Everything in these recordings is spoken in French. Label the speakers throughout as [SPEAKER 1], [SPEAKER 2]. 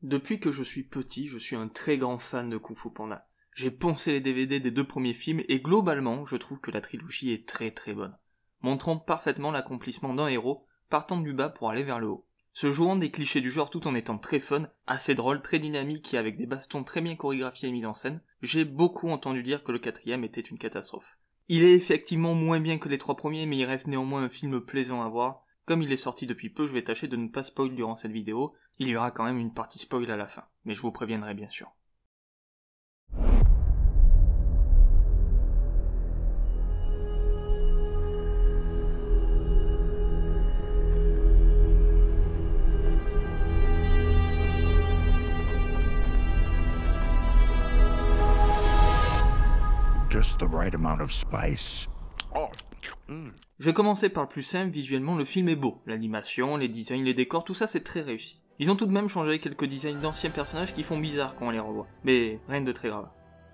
[SPEAKER 1] Depuis que je suis petit, je suis un très grand fan de Kung Fu Panda. J'ai poncé les DVD des 2 premiers films et globalement, je trouve que la trilogie est très très bonne, montrant parfaitement l'accomplissement d'un héros partant du bas pour aller vers le haut. Se jouant des clichés du genre tout en étant très fun, assez drôle, très dynamique et avec des bastons très bien chorégraphiés et mis en scène, j'ai beaucoup entendu dire que le 4e était une catastrophe. Il est effectivement moins bien que les 3 premiers, mais il reste néanmoins un film plaisant à voir. Comme il est sorti depuis peu, je vais tâcher de ne pas spoil durant cette vidéo, il y aura quand même une partie spoil à la fin, mais je vous préviendrai bien sûr.
[SPEAKER 2] Just the right amount of spice.
[SPEAKER 1] Je vais commencer par le plus simple, visuellement le film est beau. L'animation, les designs, les décors, tout ça c'est très réussi. Ils ont tout de même changé quelques designs d'anciens personnages qui font bizarre quand on les revoit, mais rien de très grave.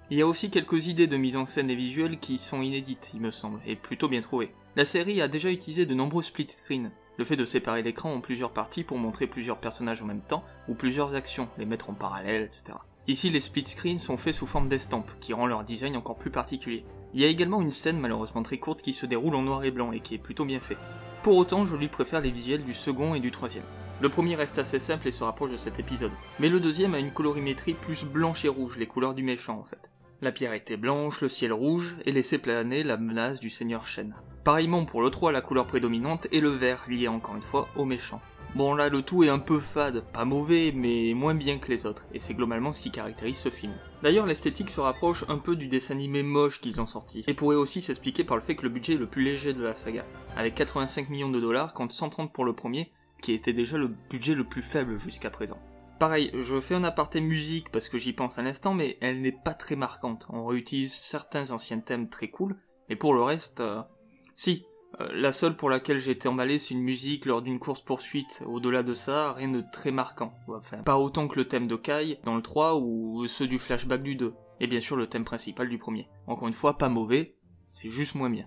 [SPEAKER 1] Il y a aussi quelques idées de mise en scène et visuelles qui sont inédites, il me semble, et plutôt bien trouvées. La série a déjà utilisé de nombreux split screens, le fait de séparer l'écran en plusieurs parties pour montrer plusieurs personnages en même temps, ou plusieurs actions, les mettre en parallèle, etc. Ici, les split screens sont faits sous forme d'estampes, qui rend leur design encore plus particulier. Il y a également une scène malheureusement très courte qui se déroule en noir et blanc et qui est plutôt bien fait. Pour autant, je lui préfère les visuels du second et du troisième. Le premier reste assez simple et se rapproche de cet épisode, mais le deuxième a une colorimétrie plus blanche et rouge, les couleurs du méchant en fait. La pierre était blanche, le ciel rouge, et laissait planer la menace du Seigneur Shen. Pareillement pour le 3, la couleur prédominante est le vert, lié encore une fois au méchant. Bon là, le tout est un peu fade, pas mauvais, mais moins bien que les autres, et c'est globalement ce qui caractérise ce film. D'ailleurs, l'esthétique se rapproche un peu du dessin animé moche qu'ils ont sorti, et pourrait aussi s'expliquer par le fait que le budget est le plus léger de la saga, avec 85 millions de dollars contre 130 pour le premier, qui était déjà le budget le plus faible jusqu'à présent. Pareil, je fais un aparté musique parce que j'y pense à l'instant, mais elle n'est pas très marquante, on réutilise certains anciens thèmes très cool, mais pour le reste, si. La seule pour laquelle j'ai été emballé, c'est une musique lors d'une course-poursuite. Au-delà de ça, rien de très marquant. Enfin, pas autant que le thème de Kai dans le 3 ou ceux du flashback du 2. Et bien sûr le thème principal du premier. Encore une fois, pas mauvais, c'est juste moins bien.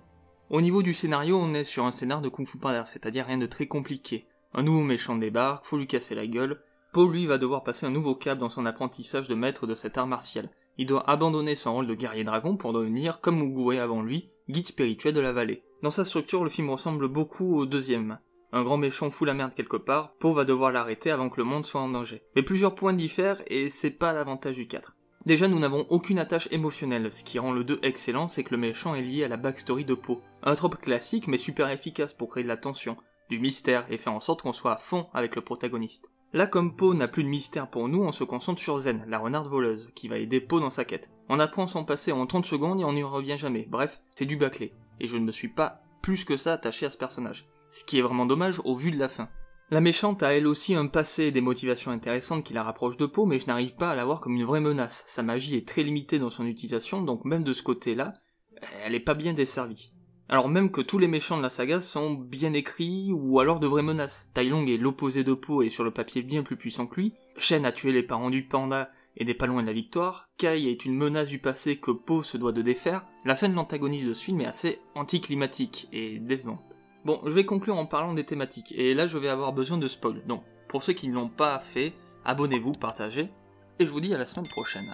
[SPEAKER 1] Au niveau du scénario, on est sur un scénar de Kung Fu Panda, c'est-à-dire rien de très compliqué. Un nouveau méchant débarque, faut lui casser la gueule. Po, lui, va devoir passer un nouveau cap dans son apprentissage de maître de cet art martial. Il doit abandonner son rôle de guerrier dragon pour devenir, comme Oogway avant lui, guide spirituel de la vallée. Dans sa structure, le film ressemble beaucoup au deuxième. Un grand méchant fout la merde quelque part, Po va devoir l'arrêter avant que le monde soit en danger. Mais plusieurs points diffèrent et c'est pas l'avantage du 4. Déjà, nous n'avons aucune attache émotionnelle, ce qui rend le 2 excellent, c'est que le méchant est lié à la backstory de Po. Un trope classique mais super efficace pour créer de la tension, du mystère et faire en sorte qu'on soit à fond avec le protagoniste. Là, comme Po n'a plus de mystère pour nous, on se concentre sur Zen, la renarde voleuse, qui va aider Po dans sa quête. On apprend son passé en 30 secondes et on n'y revient jamais, bref, c'est du bâclé. Et je ne me suis pas plus que ça attaché à ce personnage. Ce qui est vraiment dommage au vu de la fin. La méchante a elle aussi un passé et des motivations intéressantes qui la rapprochent de Po, mais je n'arrive pas à la voir comme une vraie menace. Sa magie est très limitée dans son utilisation, donc même de ce côté-là, elle est pas bien desservie. Alors même que tous les méchants de la saga sont bien écrits, ou alors de vraies menaces. Tai Lung est l'opposé de Po et sur le papier bien plus puissant que lui. Shen a tué les parents du panda et n'est pas loin de la victoire. Kai est une menace du passé que Po se doit de défaire. La fin de l'antagoniste de ce film est assez anticlimatique et décevante. Bon, je vais conclure en parlant des thématiques, et là je vais avoir besoin de spoil. Donc, pour ceux qui ne l'ont pas fait, abonnez-vous, partagez, et je vous dis à la semaine prochaine.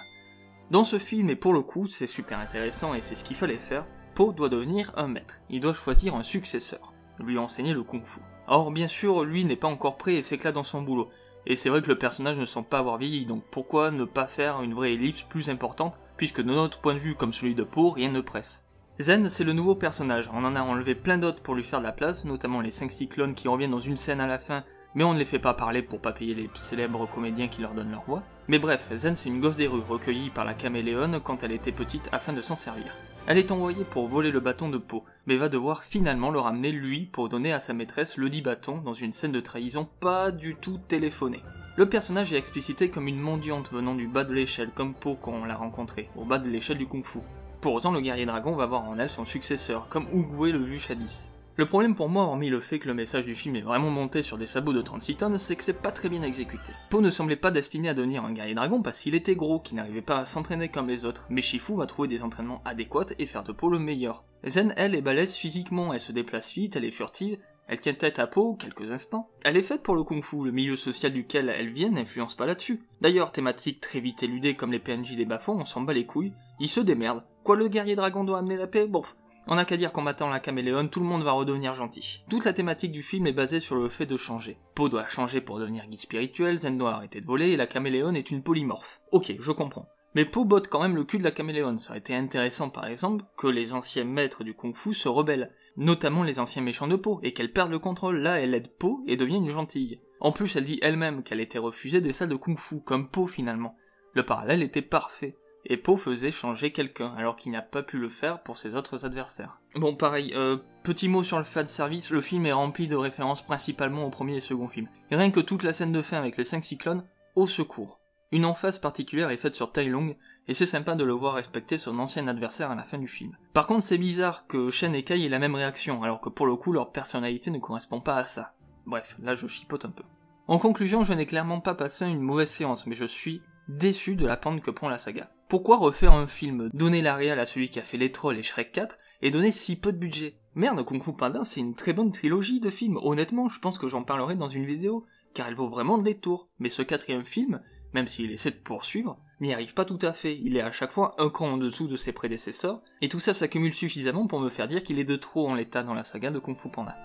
[SPEAKER 1] Dans ce film, et pour le coup, c'est super intéressant et c'est ce qu'il fallait faire, Po doit devenir un maître. Il doit choisir un successeur, lui enseigner le kung-fu. Or, bien sûr, lui n'est pas encore prêt et s'éclate dans son boulot. Et c'est vrai que le personnage ne semble pas avoir vieilli, donc pourquoi ne pas faire une vraie ellipse plus importante, puisque de notre point de vue comme celui de Po, rien ne presse. Zen, c'est le nouveau personnage, on en a enlevé plein d'autres pour lui faire de la place, notamment les 5 cyclones qui reviennent dans une scène à la fin, mais on ne les fait pas parler pour pas payer les célèbres comédiens qui leur donnent leur voix. Mais bref, Zen c'est une gosse des rues, recueillie par la caméléone quand elle était petite afin de s'en servir. Elle est envoyée pour voler le bâton de Po, mais va devoir finalement le ramener lui pour donner à sa maîtresse le dit bâton dans une scène de trahison pas du tout téléphonée. Le personnage est explicité comme une mendiante venant du bas de l'échelle, comme Po quand on l'a rencontré, au bas de l'échelle du kung-fu. Pour autant, le guerrier dragon va voir en elle son successeur, comme Oogway le vu jadis. Le problème pour moi, hormis le fait que le message du film est vraiment monté sur des sabots de 36 tonnes, c'est que c'est pas très bien exécuté. Po ne semblait pas destiné à devenir un guerrier dragon parce qu'il était gros, qui n'arrivait pas à s'entraîner comme les autres, mais Shifu va trouver des entraînements adéquats et faire de Po le meilleur. Zen, elle, est balèze physiquement, elle se déplace vite, elle est furtive, Elle tient tête à Po quelques instants. Elle est faite pour le kung-fu, le milieu social duquel elle vient n'influence pas là-dessus. D'ailleurs, thématique très vite éludée comme les PNJ des bas-fonds, on s'en bat les couilles, ils se démerdent. Quoi, le guerrier dragon doit amener la paix? Bon, on n'a qu'à dire qu'en battant la caméléone, tout le monde va redevenir gentil. Toute la thématique du film est basée sur le fait de changer. Po doit changer pour devenir guide spirituel, Zen doit arrêter de voler, et la caméléone est une polymorphe. Ok, je comprends. Mais Po botte quand même le cul de la caméléone, ça aurait été intéressant par exemple que les anciens maîtres du kung-fu se rebellent, notamment les anciens méchants de Po, et qu'elle perde le contrôle, là elle aide Po et devient une gentille. En plus elle dit elle-même qu'elle était refusée des salles de kung-fu, comme Po finalement. Le parallèle était parfait, et Po faisait changer quelqu'un, alors qu'il n'a pas pu le faire pour ses autres adversaires. Bon pareil, petit mot sur le fan service, le film est rempli de références principalement au premier et second film. Et rien que toute la scène de fin avec les 5 cyclones, au secours. Une emphase particulière est faite sur Tai Lung, et c'est sympa de le voir respecter son ancien adversaire à la fin du film. Par contre c'est bizarre que Shen et Kai aient la même réaction, alors que pour le coup leur personnalité ne correspond pas à ça. Bref, là je chipote un peu. En conclusion, je n'ai clairement pas passé une mauvaise séance, mais je suis déçu de la pente que prend la saga. Pourquoi refaire un film, donner la réal à celui qui a fait Les Trolls et Shrek 4, et donner si peu de budget? Merde, Kung Fu Panda c'est une très bonne trilogie de films, honnêtement je pense que j'en parlerai dans une vidéo, car elle vaut vraiment le détour, mais ce quatrième film, même s'il essaie de poursuivre, n'y arrive pas tout à fait, il est à chaque fois un cran en dessous de ses prédécesseurs, et tout ça s'accumule suffisamment pour me faire dire qu'il est de trop en l'état dans la saga de Kung Fu Panda.